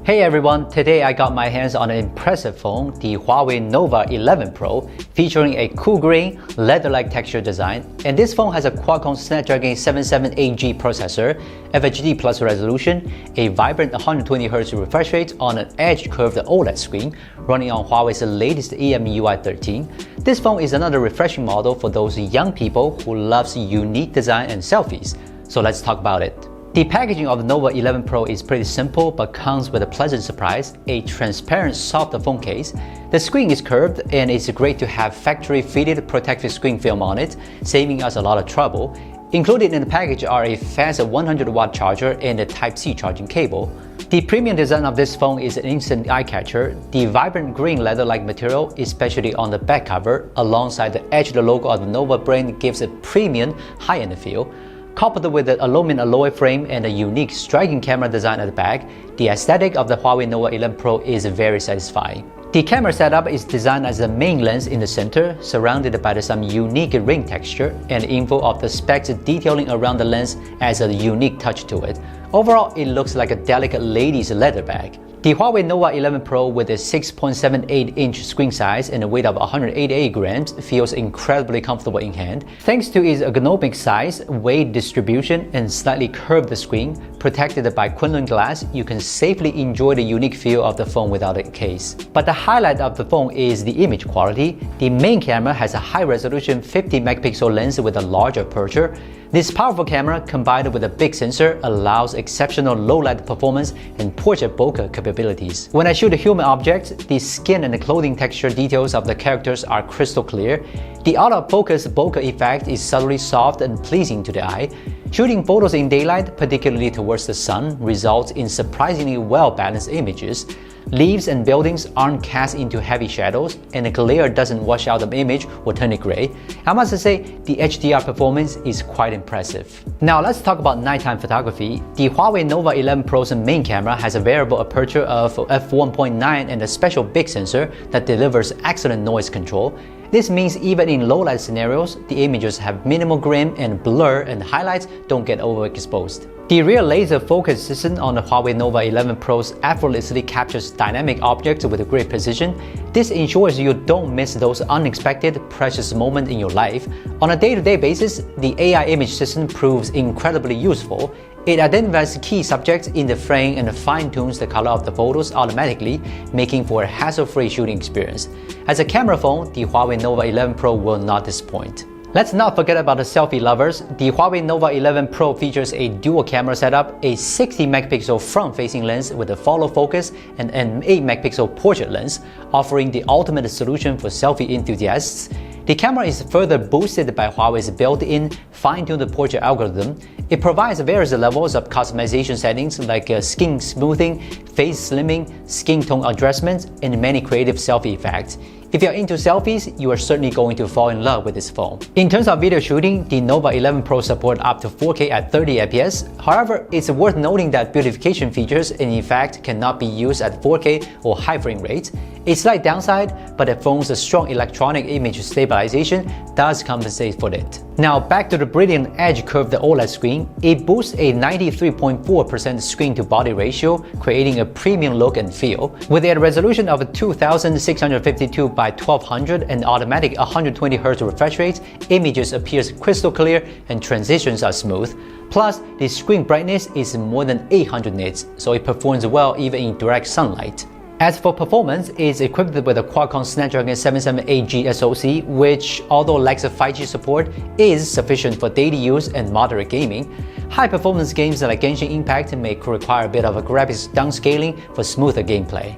Hey everyone, today I got my hands on an impressive phone, the Huawei Nova 11 Pro, featuring a cool green, leather-like texture design. And this phone has a Qualcomm Snapdragon 778G processor, FHD Plus resolution, a vibrant 120Hz refresh rate on an edge-curved OLED screen, running on Huawei's latest EMUI 13. This phone is another refreshing model for those young people who loves unique design and selfies. So let's talk about it. The packaging of the Nova 11 Pro is pretty simple but comes with a pleasant surprise, a transparent soft phone case. The screen is curved and it's great to have factory-fitted protective screen film on it, saving us a lot of trouble. Included in the package are a fast 100-watt charger and a Type-C charging cable. The premium design of this phone is an instant eye-catcher. The vibrant green leather-like material, especially on the back cover, alongside the edged logo of the Nova brand, gives a premium, high-end feel. Coupled with the aluminum alloy frame and a unique striking camera design at the back, the aesthetic of the Huawei Nova 11 Pro is very satisfying. The camera setup is designed as the main lens in the center, surrounded by some unique ring texture, and info of the specs detailing around the lens adds a unique touch to it. Overall, it looks like a delicate lady's leather bag. The Huawei Nova 11 Pro with a 6.78-inch screen size and a weight of 188 grams feels incredibly comfortable in hand. Thanks to its ergonomic size, weight distribution, and slightly curved screen, protected by Quinlan glass, you can safely enjoy the unique feel of the phone without a case. But the highlight of the phone is the image quality. The main camera has a high-resolution 50-megapixel lens with a larger aperture. This powerful camera, combined with a big sensor, allows exceptional low-light performance and portrait bokeh capabilities. When I shoot a human object, the skin and the clothing texture details of the characters are crystal clear. The out-of-focus bokeh effect is subtly soft and pleasing to the eye. Shooting photos in daylight, particularly towards the sun, results in surprisingly well-balanced images. Leaves and buildings aren't cast into heavy shadows, and the glare doesn't wash out the image or turn it gray. I must say, the HDR performance is quite impressive. Now let's talk about nighttime photography. The Huawei Nova 11 Pro's main camera has a variable aperture of f1.9 and a special big sensor that delivers excellent noise control. This means even in low-light scenarios, the images have minimal grain and blur, and highlights don't get overexposed. The rear laser focus system on the Huawei Nova 11 Pro's effortlessly captures dynamic objects with great precision. This ensures you don't miss those unexpected, precious moments in your life. On a day-to-day basis, the AI image system proves incredibly useful. It identifies key subjects in the frame and fine-tunes the color of the photos automatically, making for a hassle-free shooting experience. As a camera phone, the Huawei Nova 11 Pro will not disappoint. Let's not forget about the selfie lovers. The Huawei Nova 11 Pro features a dual camera setup, a 60-megapixel front-facing lens with a follow focus, and an 8-megapixel portrait lens, offering the ultimate solution for selfie enthusiasts. The camera is further boosted by Huawei's built-in fine-tuned portrait algorithm. It provides various levels of customization settings like skin smoothing, face slimming, skin tone adjustments, and many creative selfie effects. If you're into selfies, you are certainly going to fall in love with this phone. In terms of video shooting, the Nova 11 Pro supports up to 4K at 30 fps. However, it's worth noting that beautification features in fact cannot be used at 4K or high frame rates. A slight downside, but the phone's strong electronic image stabilization does compensate for it. Now back to the brilliant edge-curved OLED screen. It boasts a 93.4% screen-to-body ratio, creating a premium look and feel. With a resolution of 2652 by 1200 and automatic 120Hz refresh rate, images appear crystal clear and transitions are smooth. Plus, the screen brightness is more than 800 nits, so it performs well even in direct sunlight. As for performance, it's equipped with a Qualcomm Snapdragon 778G SoC, which, although lacks 5G support, is sufficient for daily use and moderate gaming. High-performance games like Genshin Impact may require a bit of a graphics downscaling for smoother gameplay.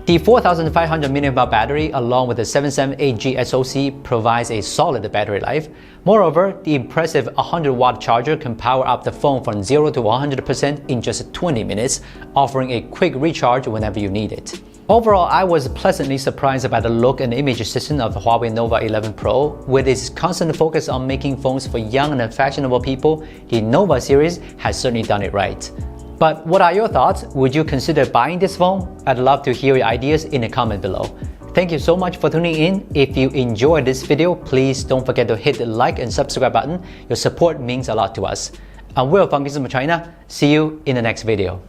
The 4500 mAh battery along with the 778G SoC provides a solid battery life. Moreover, the impressive 100-watt charger can power up the phone from 0 to 100% in just 20 minutes, offering a quick recharge whenever you need it. Overall, I was pleasantly surprised by the look and image system of the Huawei Nova 11 Pro. With its constant focus on making phones for young and fashionable people, the Nova series has certainly done it right. But what are your thoughts? Would you consider buying this phone? I'd love to hear your ideas in the comment below. Thank you so much for tuning in. If you enjoyed this video, please don't forget to hit the like and subscribe button. Your support means a lot to us. I'm Will from Gizmochina. See you in the next video.